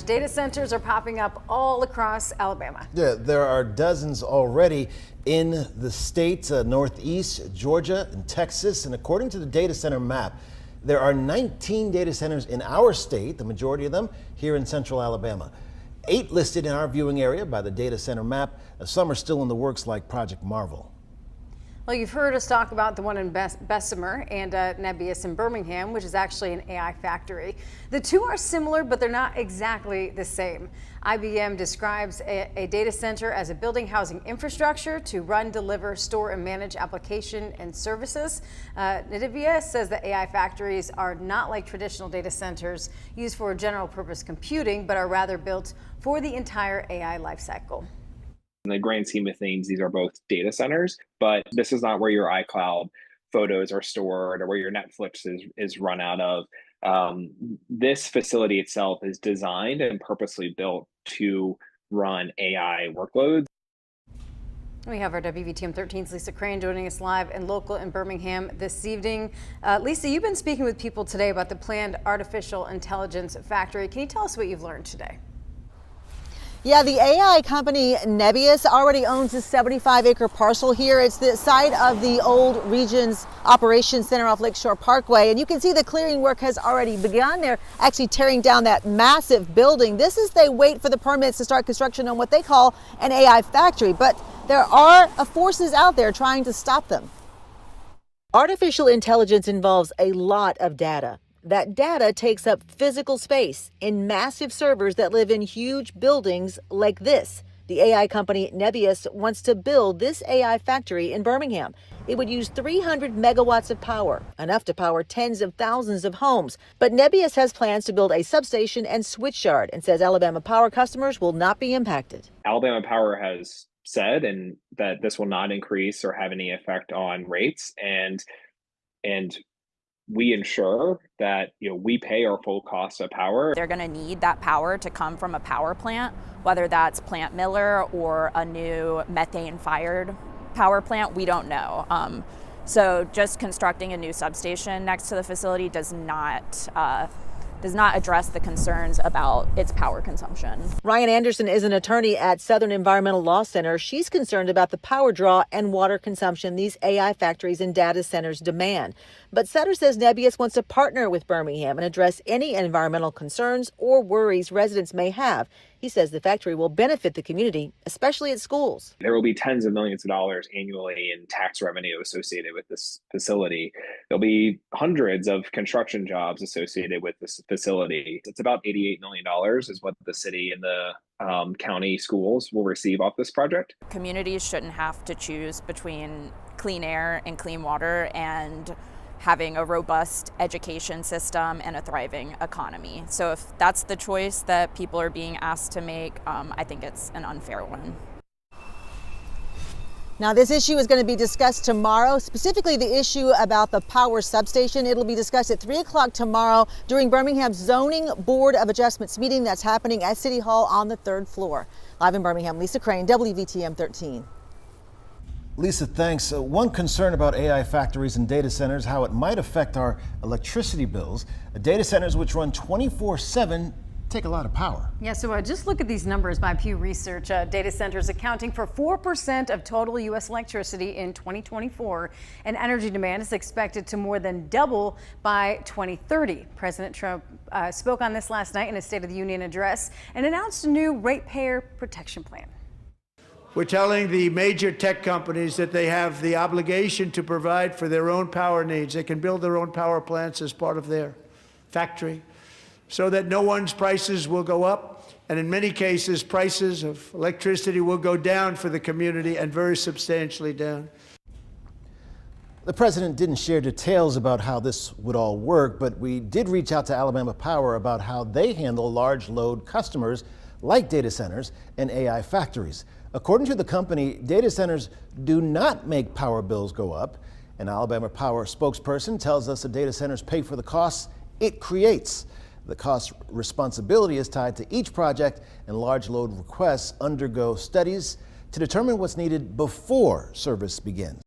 data centers are popping up all across Alabama. Yeah, there are dozens already in the state, Northeast, Georgia, and Texas. And according to the data center map, there are 19 data centers in our state, the majority of them here in central Alabama. 8 listed in our viewing area by the data center map. Some are still in the works, like Project Marvel. Well, you've heard us talk about the one in Bessemer and Nebius in Birmingham, which is actually an AI factory. The two are similar, but they're not exactly the same. IBM describes a data center as a building housing infrastructure to run, deliver, store, and manage application and services. Nebius says that AI factories are not like traditional data centers used for general purpose computing, but are rather built for the entire AI lifecycle. In the grand scheme of things, these are both data centers, but this is not where your iCloud photos are stored or where your Netflix is run out of. This facility itself is designed and purposely built to run AI workloads. We have our WVTM 13's Lisa Crane joining us live and local in Birmingham this evening. Lisa, you've been speaking with people today about the planned artificial intelligence factory. Can you tell us what you've learned today? Yeah, the AI company Nebius already owns a 75-acre parcel here. It's the site of the old Regions Operations Center off Lakeshore Parkway. And you can see the clearing work has already begun. They're actually tearing down that massive building. This is they wait for the permits to start construction on what they call an AI factory. But there are forces out there trying to stop them. Artificial intelligence involves a lot of data. That data takes up physical space in massive servers that live in huge buildings like this. The AI company Nebius wants to build this AI factory in Birmingham. It would use 300 megawatts of power, enough to power tens of thousands of homes. But Nebius has plans to build a substation and switch yard and says Alabama Power customers will not be impacted. Alabama Power has said and that this will not increase or have any effect on rates, and we ensure that we pay our full cost of power. They're going to need that power to come from a power plant, whether that's Plant Miller or a new methane-fired power plant. We don't know. So just constructing a new substation next to the facility does not address the concerns about its power consumption. Ryan Anderson is an attorney at Southern Environmental Law Center. She's concerned about the power draw and water consumption these AI factories and data centers demand. But Sutter says Nebius wants to partner with Birmingham and address any environmental concerns or worries residents may have. He says the factory will benefit the community, especially at schools. There will be tens of millions of dollars annually in tax revenue associated with this facility. There'll be hundreds of construction jobs associated with this facility. It's about $88 million is what the city and the county schools will receive off this project. Communities shouldn't have to choose between clean air and clean water and having a robust education system and a thriving economy. So if that's the choice that people are being asked to make, I think it's an unfair one. Now, this issue is going to be discussed tomorrow, specifically the issue about the power substation. It'll be discussed at 3 o'clock tomorrow during Birmingham's Zoning Board of Adjustments meeting that's happening at City Hall on the 3rd floor. Live in Birmingham, Lisa Crane, WVTM 13. Lisa, thanks. One concern about AI factories and data centers, how it might affect our electricity bills. Data centers which run 24/7 take a lot of power. Yeah, so just look at these numbers by Pew Research. Data centers accounting for 4% of total U.S. electricity in 2024, and energy demand is expected to more than double by 2030. President Trump spoke on this last night in a State of the Union address and announced a new ratepayer protection plan. We're telling the major tech companies that they have the obligation to provide for their own power needs. They can build their own power plants as part of their factory so that no one's prices will go up. And in many cases, prices of electricity will go down for the community, and very substantially down. The president didn't share details about how this would all work, but we did reach out to Alabama Power about how they handle large load customers like data centers and AI factories. According to the company, data centers do not make power bills go up. An Alabama Power spokesperson tells us the data centers pay for the costs it creates. The cost responsibility is tied to each project, and large load requests undergo studies to determine what's needed before service begins.